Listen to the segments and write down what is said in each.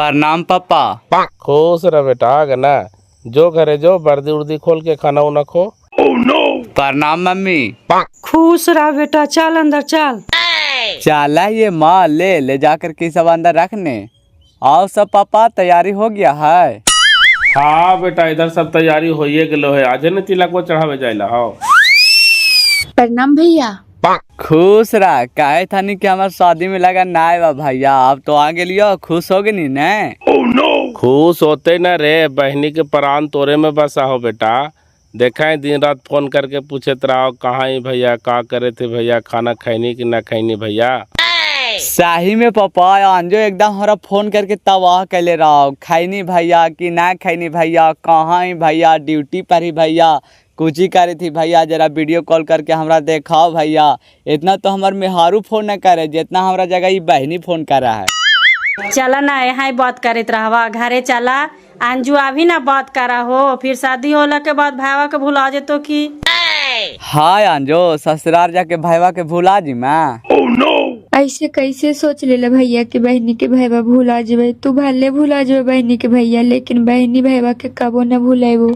प्रणाम पापा। खुश रह बेटा गना, जो घरे जो वर्दी उर्दी खोल के खाना उना खो। प्रणाम मम्मी। खुश रहा बेटा, चल अंदर चल। चला ये माँ ले जाकर के सब अंदर रखने। आओ सब पापा, तैयारी हो गया है। हाँ बेटा, इधर सब तैयारी होइए गेलो है, आज न तिलक वो चढ़ावे जाइला। हाँ प्रणाम भैया। खुश रहा। काहे थानी कि हमार शादी में लगा ना आए भैया, अब तो आ गेलियो, खुश हो गई ने। खुश होते न रे, बहनी के प्राण तोरे में बसा हो बेटा। देखा है दिन रात फोन करके पूछत रहो कहाँ ही भैया, का करे थे भैया, खाना खैनी कि ना खैनी भैया। सही में पापा, अंजो एकदम हमारा फोन करके तबाह कैले रहो, खैनी भैया कि ना खैनी भैया, कहाँ ही भैया, ड्यूटी पर ही भैया, कुछ ही करे थी भैया, जरा वीडियो कॉल करके हमरा देखाओ भैया। इतना तो हमार मेहारू फोन न करे जितना हमारा जगह ये बहनी फोन करा है। चला ना यहाँ बात करते रहवा, घरे चला। अंजू अभी ना बात करा हो, फिर शादी होला के बाद भाईवा के भुला जेतो की। हाँ अंजो, ससुराल जाके भाईवा के भुला जी मैं। ऐसे कैसे सोच ले भैया कि बहनी के भैया भूला जेबे। तू भले भूला जेबे बहनी के भैया, लेकिन बहनी भैया के कबो न भूलेबो।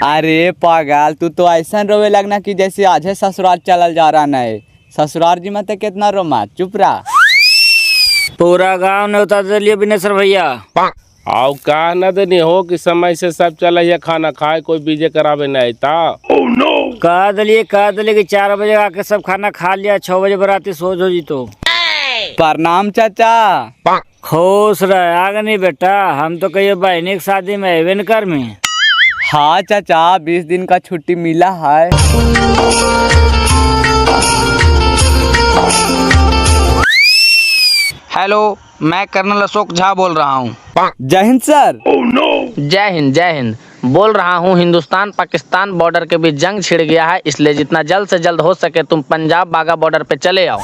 अरे पागल, तू तो ऐसा रोवे लगना कि जैसे आज है ससुराल चलल जा रहा है। ससुराल जी मत कितना रोमा, चुप रहा। पूरा गांव ने उतार दिलिए बिनेश्वर भैया। आओ का न देनी हो कि समय से सब चला खाना खाए, कोई बीजे करावे नहीं था। कह दिलिए कि 4 बजे आके सब खाना खा लिया, 6 बजे बराती सोच हो जी। तो प्रणाम चाचा। खुश रहे। आगे नहीं बेटा, हम तो कहिए बहनी की शादी में अबे न कर में। हाँ चाचा, 20 दिन का छुट्टी मिला है। हेलो, मैं कर्नल अशोक झा बोल रहा हूँ। जय हिंद सर। जय हिंद जय हिंद। बोल रहा हूँ, हिंदुस्तान पाकिस्तान बॉर्डर के बीच जंग छिड़ गया है, इसलिए जितना जल्द से जल्द हो सके तुम पंजाब बागा बॉर्डर पे चले आओ।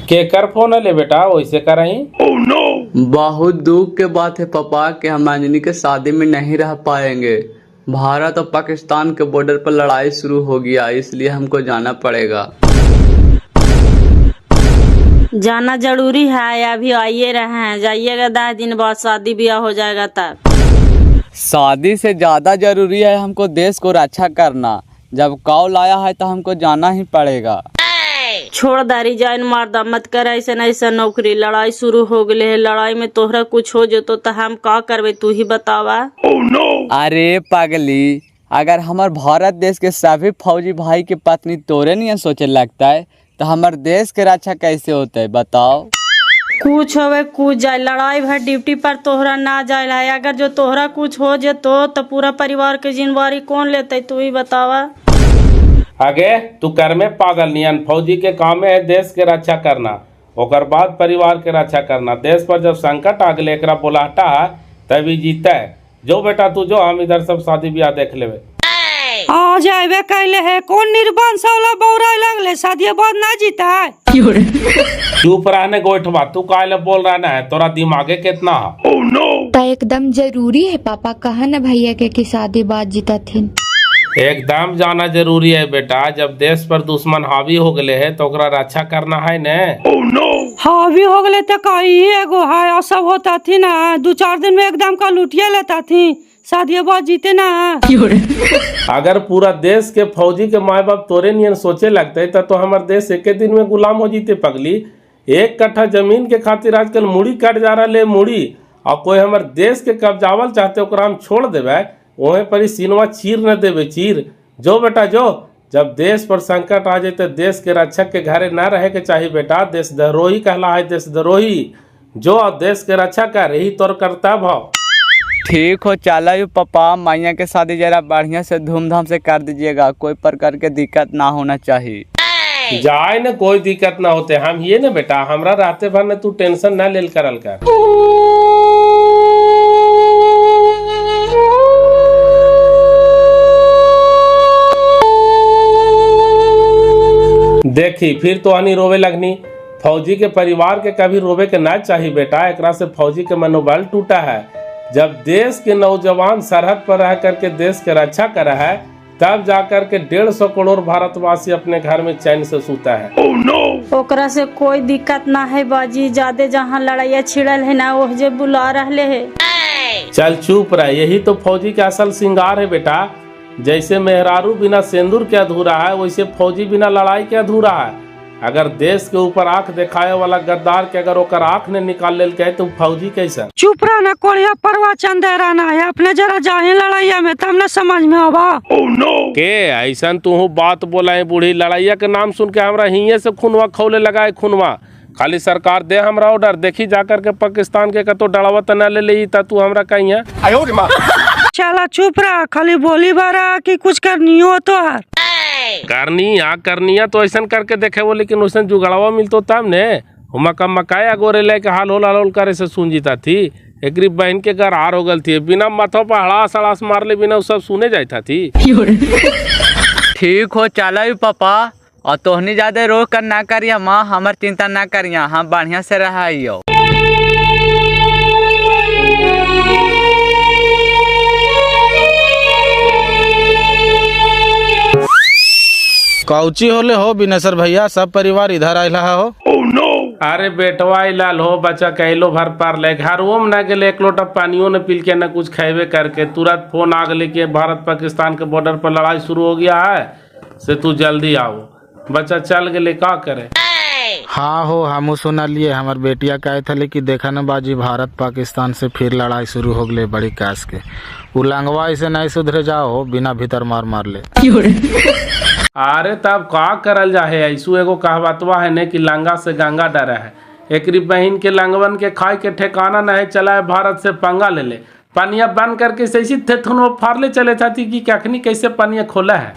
के कर फोन ले बेटा, वैसे कर रही। बहुत दुख के बात है पापा कि हम अंजनी के शादी में नहीं रह पाएंगे। भारत और पाकिस्तान के बॉर्डर पर लड़ाई शुरू हो गया, इसलिए हमको जाना पड़ेगा। जाना जरूरी है, अभी आइए रहे हैं, जाइएगा 10 दिन बाद शादी ब्याह हो जाएगा तब। शादी से ज्यादा जरूरी है हमको देश को रक्षा करना। जब कॉल आया है तो हमको जाना ही पड़ेगा। छोड़ दारी जान मारदा मत कर, ऐसा ऐसा नौकरी। लड़ाई शुरू हो गई है, लड़ाई में तोहरा कुछ हो जतो तो हम का करबे, तू ही बतावा। अरे पागली, अगर हमार भारत देश के सभी फौजी भाई के पत्नी तोरे नहीं सोचे लगता है तो हमार देश के रक्षा कैसे होता है बताओ। कुछ होवे कुछ जाए, लड़ाई भर ड्यूटी पर तोहरा ना जाए। अगर जो तोहरा कुछ हो जतो तो पूरा परिवार के जिम्मेवारी कौन लेते, तू ही बतावा। आगे तू कर में पागल नियन, फौजी के काम है देश के रक्षा करना, ओकर बाद परिवार के रक्षा करना। देश पर जब संकट आ गए एकरा बोलाहटा तभी जीता है। जो बेटा तू जो, हम इधर सब शादी ब्याह देख लेवे। आ जाए कहले है, कौन निर्बंध वाला बौरा लगले, शादी बाद ना जीता है। चुप रहने गोइठवा, तू काहे बोल रहा है, तोरा दिमागे कितना है। तो एकदम जरूरी है पापा, कहा न भैया के कि शादी बाद जीता थी। एकदम जाना जरूरी है बेटा, जब देश पर दुश्मन हावी हो गए है तो ओकरा रक्षा करना है न। हावी हो गए तो कही एगो है, और सब होता थी ना, 2-4 दिन में एकदम का लुटिया लेता थी, शादी बाद जीते ना। अगर पूरा देश के फौजी के माँ बाप तोरे नियन सोचे लगते तो हमारे देश एक दिन में गुलाम हो जीते पगली। 1 कट्ठा जमीन के खातिर आजकल मुड़ी कट जा रहा ले मुड़ी, और कोई हमारे देश के कब्जावल चाहते ओकरा हम छोड़ देवे, वहीं पर ही सीनवा चीर न देवे चीर। जो बेटा जो, जब देश पर संकट आ जाए तो देश के रक्षक के घरे न रहे के चाहिए बेटा, देशद्रोही कहला है देशद्रोही। जो देश के रक्षा कर, यही तोर कर्तव्य हो। ठीक हो, चला यू पापा, मैया के शादी जरा बढ़िया से धूमधाम से कर दीजिएगा, कोई प्रकार के दिक्कत ना होना चाहिए। जाए न कोई दिक्कत ना होते, हम ये न बेटा, हमरा रहते भर न तू टेंशन न लेल करल कर। देखी फिर तो आनी रोवे लगनी। फौजी के परिवार के कभी रोवे के ना चाहिए बेटा, एकरा से फौजी के मनोबल टूटा है। जब देश के नौजवान सरहद पर रह करके देश के रक्षा करा है तब जाकर के 150 करोड़ भारतवासी अपने घर में चैन से सूता है। ओकरा से कोई दिक्कत ना है बाजी, ज्यादा जहाँ लड़ाइया छिड़ल है ना वो जे बुला रहले है। चल चुप रह, यही तो फौजी का असल श्रृंगार है बेटा। जैसे मेहरारू बिना सिंदूर के अधूरा है, वैसे फौजी बिना लड़ाई के अधूरा है। अगर देश के ऊपर आंख दिखाए वाला गद्दार के अगर ओकर आंख ने निकाल लेल के तो फौजी कैसा? चुप रहना कोड़िया प्रवचन दे रहना है, अपने जरा जाए लड़ाइया में तब न समझ में आवा। के ऐसा तू बात बोला है बूढ़ी, लड़ाइया के नाम सुन के हमरा हिये से खूनवा खौले लगाए खूनवा। खाली सरकार दे हमरा ऑर्डर, देखी जाकर के पाकिस्तान के कतो डरावत न ले ली तू हमरा कहीं है। चला चुप रहा, खाली बोली बारा कि कुछ करनी हो तो है करनिया तो ऐसा करके देखे वो, लेकिन वैसा जुगाड़वा मिलतो तब ने। हुमा का मकाया गोरे लेके हाल होल करे से सुन जीता थी। एक बहन के घर हार हो गल थी, बिना माथों पर हड़ास हड़ास मार ले बिना सब सुने जाता थी। ठीक हो चलो पापा, और तोहनी ज्यादा रो कर ना करिया माँ, हमार चिंता ना करिया, हम बढ़िया से रहियो। कौची होले हो बिनेसर भैया, सब परिवार इधर आइला हो। अरे बेटवा लाल हो, बच्चा कहलो भर पार ले, घर वो में न गेले, एक लोटा पानियों ने पी के न कुछ खेबे करके तुरंत फोन आ गए कि भारत पाकिस्तान के बॉर्डर पर लड़ाई शुरू हो गया है, से तू जल्दी आओ। बच्चा चल गए, का करे? हाँ हो, हम सुना लिए, हमार बेटिया कहे थे कि देखा न बाजी भारत पाकिस्तान से फिर लड़ाई शुरू हो गई बड़ी कास के। उलंगवा ऐसे नहीं सुधरे जाओ, बिना भीतर मार ले। अरे तब का करल जा है, ऐसू एगो कहवतवा है ने कि लंगा से गंगा डरा है। एकरी बहन के लंगवन के खाए के ठिकाना न है, चला है भारत से पंगा ले ले। पनिया बंद करके सही थे फाड़ ले चले जाती कि कखनी कैसे पनिया खोला है।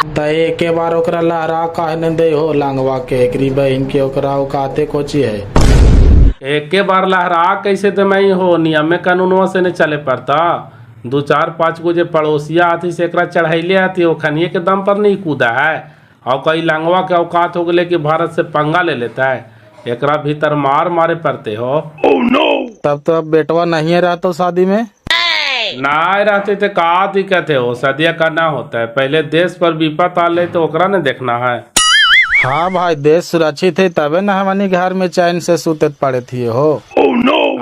तो एक बार ओकरा लहरा कहने दे हो लंगवा के, एकरी बहन के ओकरा औकाते कोची है। एक के बार लहरा कैसे तो मैं हो, नियम कानूनवा से नहीं चले पड़ता। 2-4-5 गो जे पड़ोसिया आती से एकरा चढ़ैले आती, वो खनिए के दम पर नहीं कूदा है। और कई लंगवा के औकात हो गए कि भारत से पंगा ले लेता है, एकरा भीतर मारे पड़ते हो। तब तो अब बेटवा नहीं है रहता शादी में। ना रहते तो का दिक्कत है, हो सदिया करना होता है। पहले देश पर विपत आ ले तो ओकरा ने देखना है। हाँ भाई, देश सुरक्षित है तबे न हमनी घर में चैन से सुतत पड़े थी हो।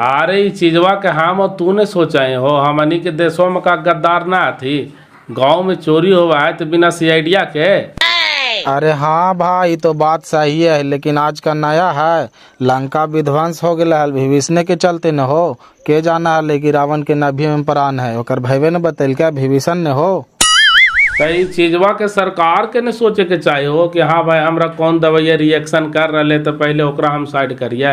अरे ये चीजवा के हम और तूने सोचा हो, हमनी के देशों में का गद्दार ना थी। गांव में चोरी हुआ है तो बिना सीआईडिया के। अरे हाँ भाई, तो बात सही है, लेकिन आज का नया है, लंका विध्वंस हो गया है विभीषण के चलते न हो। के जाना है लेकिन रावण के नभी में प्राण है, ओकर भैवे ने बतैल क्या विभीषण ने हो। कई चीजवा के सरकार के ने सोचे के चाहिए हो कि हाँ भाई हमरा कौन दवाइया रिएक्शन कर रहे तो पहले ओकरा हम साइड करिए।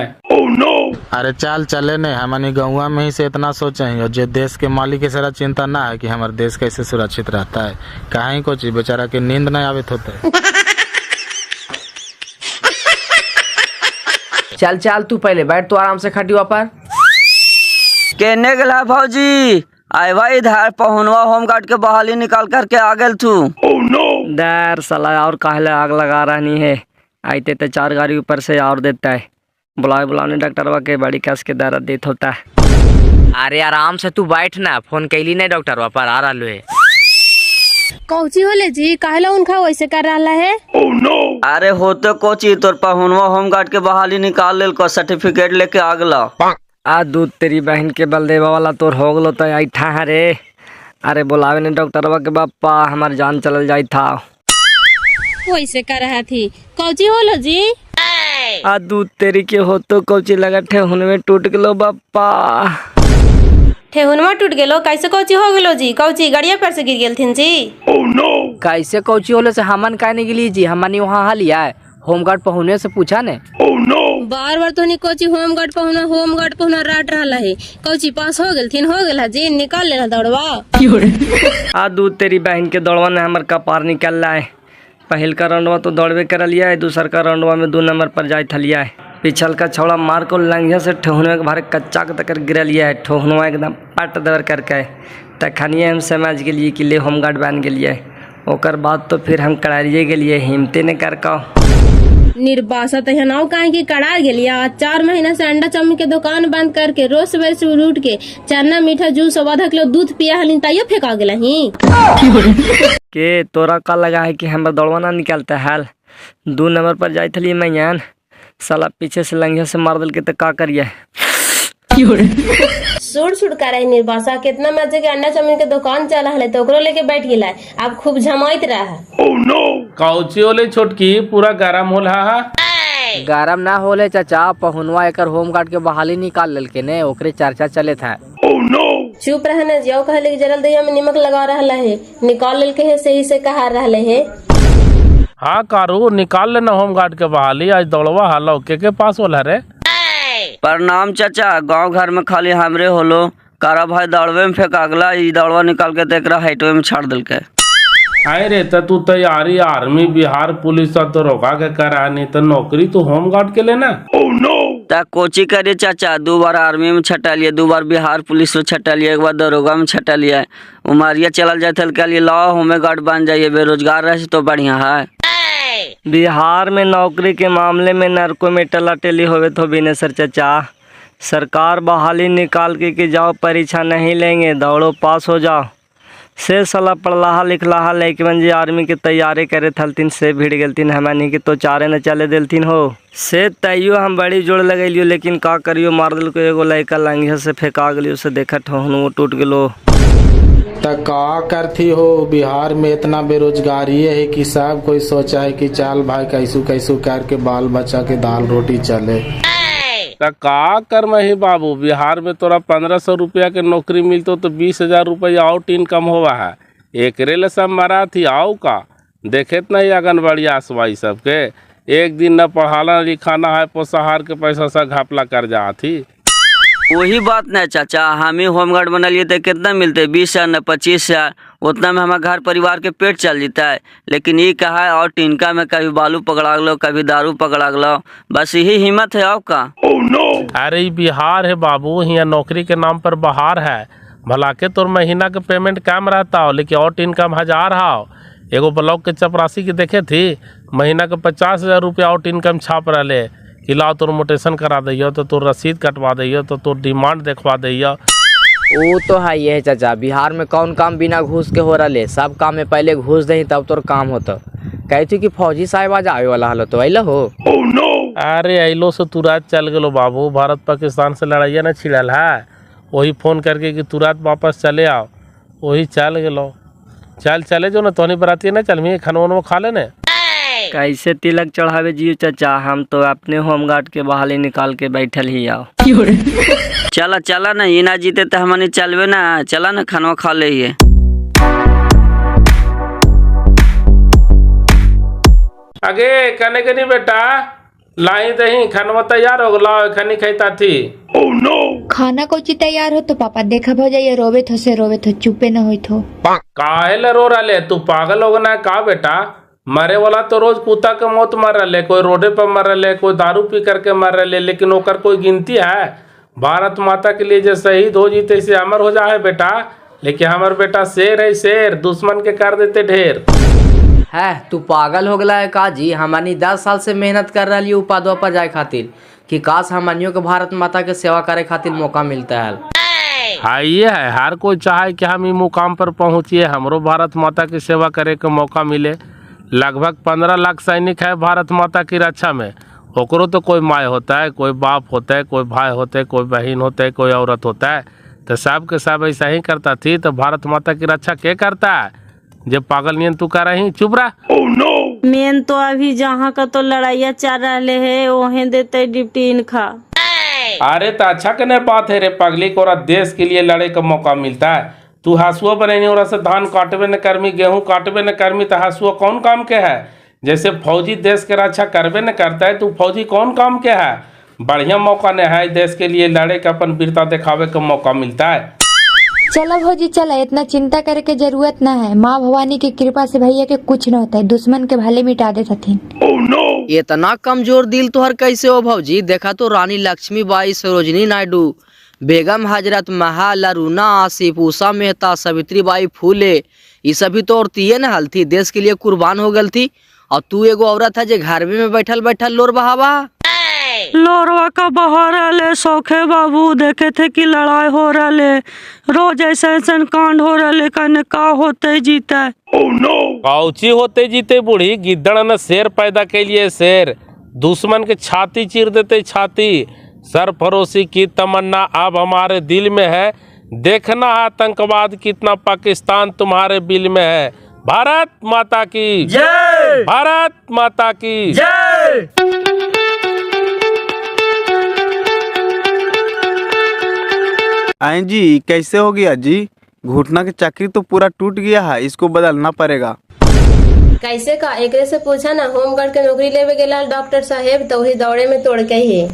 अरे चल चले ने, हमनी गौवा में ही से इतना सोचे हैं, और जो देश के मालिक के सारा चिंता ना है कि हमारे देश कैसे सुरक्षित रहता है। कहीं को चीज बेचारा के नींद नहीं आवित होते। चल चल तू पहले बैठ, तो आराम से खटिया पर। केने गला भौजी, आए भाई इधर पहुनवा होमगार्ड के बहाली निकाल करके आ गए तू। दर साला और काहले आग लगा रहनी है, आते तो 4 गाड़ी ऊपर से और देता है। बुलाने डॉक्टरवा के बड़ी कस के दर्द देत होता है। अरे आराम से तू बैठ ना, फोन कैली नहीं डॉक्टर पर आ रहा है। कौची होले जी, काहेला उनका वैसे कर रहा है? अरे होते कोची, तोर पहुनवा होमगार्ड के बहाली निकाल लेल को सर्टिफिकेट लेके आ गला। आ दूध तेरी बहन के बलदेवा वाला तोर हो गलो तो ऐठा है रे। अरे बुलावे ने डॉक्टरवा के बापा, हमार जान चल जाई था। वैसे कर रहा थी, कौची होलो जी? आ दूध तेरी के हो तो कौची लगा ठेहुन में टूट गलो बापा। ठेहुनवा टूट गेलो, कैसे कौची हो गेलो जी? कौची गाड़िया पर से गिर गेल थिन जी? कैसे कौची होले से हमन काहे नहीं गिली जी, हमनी वहाँ हलिया है, होमगार्ड पहुने से पूछा ने। बार तो नहीं कौची होमगार्ड पहुना राट रहा है। कौची पास हो गेल थिन, हो गेल है जी, निकाल लेना दौड़वा। आ दूध तेरी बहन के दौड़वा ने हमार कपार निकल रहा है। पहल का राउंडवा तो दौड़वे कर लिया है, दूसर का राउंडवा में 2 नंबर पर जाए थलिया है। पिछल का छौड़ा मार को लंघिया से ठोहनवा के भारे कच्चा के तकर गिरा लिया है, ठोहनवा एकदम पट दर करके। तखनिए हम समझ गेलिए कि ले होमगार्ड बन गेलिए। ओकर बाद तो फिर हम करारिए गेलिए, हिम्मते ने कर का। निर्बासा तो नाव काहे की कड़ा गेलिया। 4 महीना से अंडा चाउमीन के दुकान बंद करके रोज सवेरे से उठ के चना मीठा जूस और आधा किलो दूध पिया हलिन ताइयो फेंका गेला ही। के तोरा का लगा है कि हमर दौड़वा ना निकलता है? 2 नंबर पर जाई थली मैं साला पीछे से लंघिया से मार दिल के तो का करिए। सुड़ करे निर्बासा कितना मजे के अंडा चाउमीन के दुकान चला हले तो ओकरो लेके बैठ गेला। अब खूब झमाइत रहा। काउची ओले छोटकी पूरा गरम होल हा। गरम ना होले चाचा, पहुनवा एकर होमगार्ड के बहाली निकाल लेलके ने, ओकरे चर्चा चले था। चुप रहने जियो कहले कि जरल दहिया में नमक लगा रहला है, निकाल लेलके है सही से कहा रहले है। हाँ कारू निकाल लेना होमगार्ड के बहाली। आज दौड़वा हालो के पास होला रे? प्रणाम चाचा, गांव घर में खाली हमरे होलो। कारा भाई दौड़वे में फेंकागला, ई दौड़वा निकाल के तेकरा हाइटवे में छाड़ दिल के। आए रे तू तैयारी आर्मी बिहार पुलिस तो रोका के करा, नहीं तो नौकरी तो होमगार्ड के लेना। ता कोची करे चाचा, 2 बार आर्मी में छटा लिया, 2 बार बिहार पुलिस में छटा लिया, 1 बार दरोगा में छटा लिया। उमरिया चल जाते के लिए लाओ होमगार्ड बन जाइए, बेरोजगार रहे तो बढ़िया है। बिहार में नौकरी के मामले में नरकों में टलाटेली होवे तो बिनेसर चाचा। सरकार बहाली निकाल के जाओ परीक्षा नहीं लेंगे, दौड़ो पास हो जाओ। से साला पढ़लाहा लिखलाहा लेकिन जे आर्मी के तैयारी करे थलतीन से भिड़ गेलतीन, हमनी के तो चारे न चले देलतीन हो। से तैयो हम बड़ी जोड़ लगेलियो, लेकिन का करियो मार दिल को एगो लड़का लंघिया से फेंका गलियो, से देखा ठहनो टूट गेलो। त का करती हो? बिहार में इतना बेरोजगारी है कि सब कोई सोचा है कि चल भाई कैसू कैसू करके बाल बच्चा के दाल रोटी चले। तो का कर मही बाबू, बिहार में तोरा 1500 रुपया के नौकरी मिलतो तो 20,000 रुपया आउट इनकम होवा है। एकरे ले सब मरा थी आओ का देखेत नहीं आंगनबाड़ी आसवाई सबके। एक दिन न पढ़ाना लिखाना है, पोषाहार के पैसा से घपला कर जा थी। वही बात नहीं चाचा, हम ही होमगार्ड बनलिए तो कितना मिलते? 20,000 न 25,000, उतना में हमारे घर परिवार के पेट चल जाता है। लेकिन ये कहा है और टिनका में कभी बालू पकड़ा लो, कभी दारू पकड़ा लो, बस यही हिम्मत है आपका। अरे ये बिहार है बाबू, यहाँ नौकरी के नाम पर बाहर है। भला के तोर महीना के पेमेंट कम रहता हो, लेकिन और इनकम 1000 हो। एगो ब्लॉक के चपरासी के देखे थी, महीना के 50,000 रुपया आउट इनकम छाप रहे कि लाओ तोर मोटेशन करा दियो, तो तोर रसीद कटवा दियो, तो तोर डिमांड देखवा दियो। वो तो है ये चाचा, बिहार में कौन काम बिना घूस के हो रहा? सब काम में पहले घूस दही तब तोर काम होता। कहती कि फौजी साहब आज आवे वाला हलो तो अल हो। अरे अलो से तुरंत चल गलो बाबू, भारत पाकिस्तान से लड़ाइया न छिड़ल है, वही फोन करके कि तुरंत वापस चले आओ, वही चल गलो। चले जो न तोनी बराती न चल मी खाना वाना खा लेने। कैसे तिलक चढ़ावे जियो चाचा, हम तो अपने होमगार्ड के बहाली निकाल के बैठल ही आओ। चला ना, ये ना जीते तो हमने चलवे ना, चला ना खाना खा ले। आगे कने कनी बेटा लाई दही खाना तैयार हो गला, खनी खैता थी। खाना कोची तैयार हो तो पापा देखा भौजाइया रोवे थो चुपे न होई थो। काहे ले रो रहा? तू पागल हो गना का बेटा? मरे वाला तो रोज कुत्ता के मौत मर रहे, कोई रोडे पर मर रहे, कोई दारू पी करके मर रहे, लेकिन ओकर कोई गिनती है? भारत माता के लिए जो शहीद हो जीते से अमर हो जाए बेटा। लेकिन हमार बेटा शेर है, शेर दुश्मन के कर देते ढेर है। तू पागल हो गला है का जी? हमनी 10 साल से मेहनत कर रही उपाधवा पर जाए खातिर, कि काश हमनियों के भारत माता के सेवा करे खातिर मौका मिलता है। हाँ ये है, हर कोई चाहे कि हम ये मुकाम पर पहुँचिए, हमरो भारत माता की सेवा करे के मौका मिले। लगभग 15 लाख सैनिक है भारत माता की रक्षा में। ओकरो तो कोई माँ होता है, कोई बाप होता है, कोई भाई होता है, कोई बहन होता है, कोई औरत होता है। तो सब के सब ऐसा ही करता थी, तो भारत माता की रक्षा क्या करता है? जब पागल नियन तू कर रही चुप रहा। मेन तो अभी जहाँ का तो लड़ाइया चल रहे है, वहीं देते डिप्टी इनका। अरे तो अच्छा करने बात है रे पगली को, देश के लिए लड़े का मौका मिलता है। तू हंसुआ बने और से धान काटबे न कर्मी, गेहूं काटबे न कर्मी, तो हंसुआ कौन काम के है? जैसे फौजी देश के रक्षा करबे न करता है, तो फौजी कौन काम के है? बढ़िया मौका न है देश के लिए लड़े का, अपन वीरता दिखावे का मौका मिलता है। चलो भौजी चला, इतना चिंता करे के जरूरत ना है। माँ भवानी की कृपा से भैया के कुछ न होता है, दुश्मन के भले मिटा दे थीन। इतना कमजोर दिल तुहर कैसे हो भौजी? देखा तो रानी लक्ष्मीबाई, सरोजनी नायडू, बेगम हजरत महल, अरुणा आसिफ, उषा मेहता, सावित्रीबाई फूले, ये सभी तो औरतिये न हल थी, देश के लिए कुर्बान हो गल थी। और तू एगो औरत है जो घर में बैठल बैठल लोर बहावा। लोरवा का बहार ले सौखे बाबू देखे थे कि लड़ाई हो रहा रोज ऐसा कांड हो रहा कने का होते जीता। कौची होते जीते बूढ़ी, गिद्दड़ ने शेर पैदा के लिए शेर, दुश्मन के छाती चीर देते छाती। सरफरोशी की तमन्ना अब हमारे दिल में है, देखना है आतंकवाद कितना पाकिस्तान तुम्हारे बिल में है। भारत माता की जय, भारत माता की जय। आई जी कैसे हो गया जी? घुटना की चक्री तो पूरा टूट गया है, इसको बदलना पड़ेगा। कैसे का एकरे से पूछा ना, होमगार्ड के नौकरी लेवे गेला डॉक्टर साहेब तो वही दौड़े में तोड़ के ही।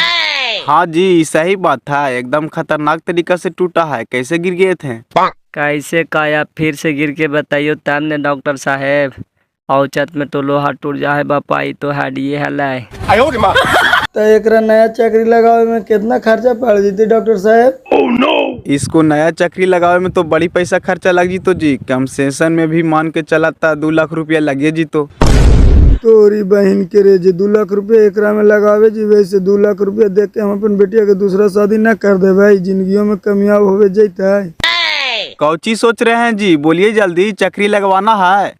हाँ जी सही बात था, एकदम खतरनाक तरीका से टूटा है। कैसे गिर गए थे? कैसे काया फिर से गिर के बताइयो तब ने डॉक्टर साहेब। औचत में तो लोहा टूट जाए बापाई तो हड्डी हलाए। तो एकरा नया चक्री लगावे में कितना खर्चा पड़ जीती डॉक्टर साहब? इसको नया चक्री लगावे में तो बड़ी पैसा खर्चा लग जीतो जी। कंसेशन में भी मान के चला था 2 लाख रुपया लगे जीतो। तोरी बहन के रे जी 2 लाख रुपया एकरा में लगावे जी, वैसे 2 लाख रुपया देख के हम अपन बेटिया के दूसरा शादी न कर दे भाई, जिंदगियों में कामयाब होवे जाता है। कौची सोच रहे हैं जी, बोलिए जल्दी, चक्री लगवाना है।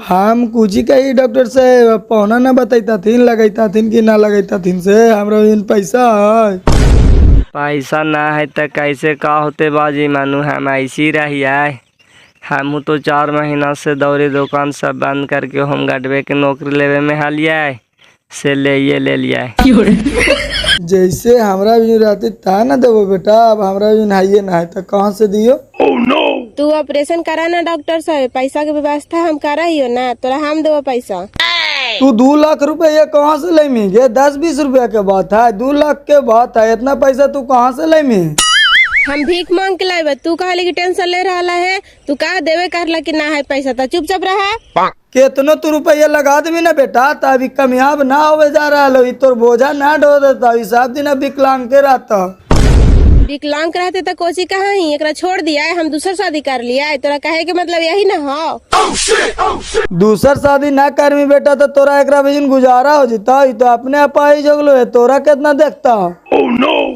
हम कुछ ही कही डॉक्टर साहब, पौना न बताइता थीन लगाइता थीन कि ना लगाइता थीन से हमरा पैसा है। पैसा ना है तो कैसे का होते बाजी मानू, हम ऐसी रही है। हम तो 4 महीना से दौरी दुकान सब बंद करके होम गार्डवे के नौकरी लेवे में हालिया से ले लिया। जैसे हमरा भी रहते था ना देवो बेटा, अब हमरा भी नहाइए ना है तो कहाँ से दियो? तू ऑपरेशन करा ना डॉक्टर साहब, पैसा के व्यवस्था हम करा ही हो ना, तोरा हम देवो पैसा। तू 2 लाख रुपया कहाँ से ले मी? 10-20 रुपया के बात है, 2 लाख के बात है, इतना पैसा तू कहाँ से ले मी? हम भीख मांग के लाए, तू कहा लेकिन टेंशन ले रहा है, तू कहा देवे कर कि ना है पैसा तो चुपचाप रहा। कितनो तू रुपया लगा देवी ना बेटा, तभी कामयाब ना होवे जा रहा लो, तोर बोझा ना ढो देता, सब दिन विकलांग के रहता। विकलांग रहते तो कोची कहा ही एकरा छोड़ दिया है, हम दूसर शादी कर लिया है, तोरा कहे के मतलब यही ना हो। दूसर शादी ना कर मी बेटा तो तोरा एकरा बिजन गुजारा हो जीता, तो अपने आपा ही जगलो है, तोरा कितना देखता।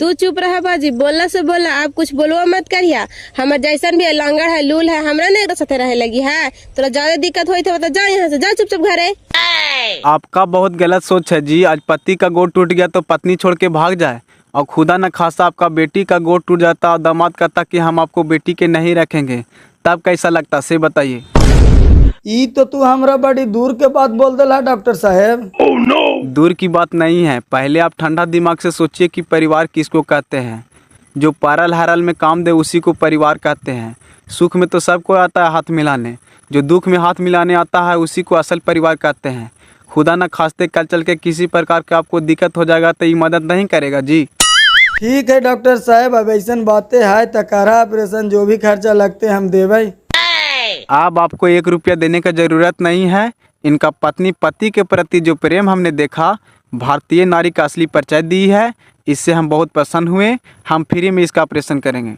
तू चुप रहा बाजी, बोलना से बोला, आप कुछ बोलवा मत करिया। हमार जैसन भी लांगड़ है लूल है, हमरा ने साथे रहे लगी है, तोरा ज्यादा दिक्कत होई तो जा यहाँ से, जा चुपचाप घरे। आपका बहुत गलत सोच है जी। आज पति का गोड़ टूट गया तो पत्नी छोड़ के भाग जाए, और खुदा न खासा आपका बेटी का गोड़ टूट जाता और दामाद कहता कि हम आपको बेटी के नहीं रखेंगे, तब कैसा लगता से बताइए। ई तो तू हमरा बड़ी दूर के बात बोल देला डॉक्टर साहब। दूर की बात नहीं है, पहले आप ठंडा दिमाग से सोचिए कि परिवार किसको कहते हैं। जो पारल हरल में काम दे उसी को परिवार कहते हैं। सुख में तो सबको आता है हाथ मिलाने, जो दुख में हाथ मिलाने आता है उसी को असल परिवार कहते हैं। खुदा न खास्ते कल चल के किसी प्रकार का आपको दिक्कत हो जाएगा तो ये मदद नहीं करेगा जी। ठीक है डॉक्टर साहब, अब ऐसा बातें है तो करा ऑपरेशन, जो भी खर्चा लगते हम देवे। अब आपको 1 रुपया देने का जरूरत नहीं है। इनका पत्नी पति के प्रति जो प्रेम हमने देखा, भारतीय नारी का असली परिचय दी है, इससे हम बहुत प्रसन्न हुए। हम फ्री में इसका ऑपरेशन करेंगे।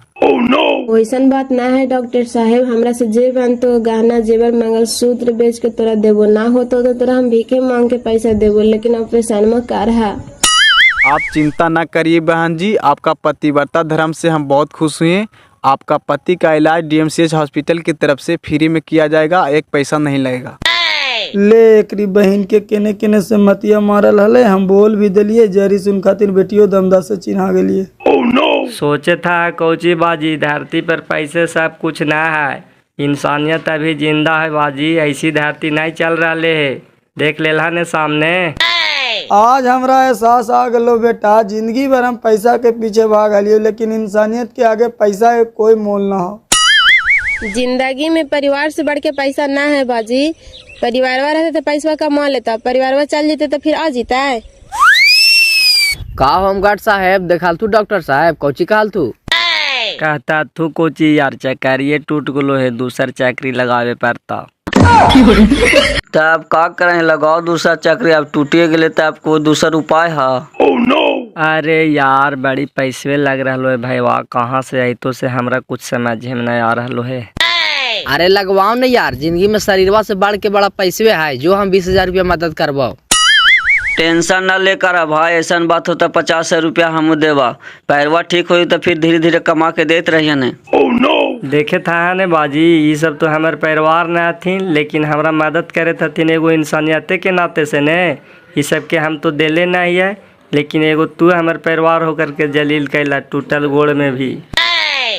वैसन बात ना है डॉक्टर साहब, हमरा से जे बनतो गहना जेवर मंगलसूत्र बेच के तोरा देवो, ना हो तो तोरा हम भीखे मांग के पैसा देवो, लेकिन ऑपरेशन में कर है। आप चिंता ना करिए बहन जी, आपका पतिव्रता धर्म से हम बहुत खुश हुए। आपका पति का इलाज DMCH हॉस्पिटल की तरफ से फ्री में किया जाएगा, 1 पैसा नहीं लगेगा। ले एकरी बहन के केने केने से मतिया मारल हले, हम बोल भी दिलिए, जरी सुन खातिर बेटियो दमदा से चिन्हा गेलिए। सोचे था कोची बाजी, धरती पर पैसे सब कुछ ना है, इंसानियत अभी जिंदा है बाजी, ऐसी धरती नहीं चल रहा है, देख लेला ने सामने। आज हमरा एहसास आ गलो बेटा, जिंदगी भर हम पैसा के पीछे भाग लियो, लेकिन इंसानियत के आगे पैसा के कोई मोल ना हो। जिंदगी में परिवार से बढ़ के पैसा ना है बाजी, परिवार रहते तो पैसा कमा लेता, परिवार चल जेते तो फिर आ जीता है। का होमगार्ड साहब देखाल तू डॉक्टर साहब, कौची कहल तू? कहता तू कोची यार, चक्रिये टूट गलो है, दूसर चक्री लगावे पड़ता। तब का करें, लगाओ दूसरा चक्री, अब टूटे गए तो आपको दूसरा उपाय है। अरे यार बड़ी पैसे लग रहा है भाई, वाह कहाँ से आई तो से हमरा कुछ समझ में नहीं आ रहा है। अरे लगवाओ न यार, जिंदगी में शरीरवा से बढ़ के बड़ा पैसे है जो हम 20,000 रुपया मदद करवाओ। टेंशन न लेकर भाई, ऐसा बात हो तो 50 रुपया हम देवा। पैरवा ठीक हो तो फिर धीरे धीरे कमा के देते रहिए ने। देखे था ने बाजी, ये सब तो हमारे परिवार न थीन, लेकिन हमरा मदद करे थथिन एगो इंसानियते के नाते से ने। ये सब के हम तो देले नहीं है, लेकिन एगो तू हमारे परिवार होकर के जलील कैला टूटल गोड़ में भी।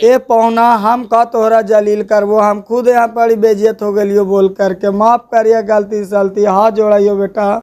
ए पौना, हम का तोहरा जलील करबो, हम खुद यहाँ बड़ी बेइज्जत हो गलियो बोल करके। माफ करिए गलती सलती, हाथ जोड़ाइयो बेटा।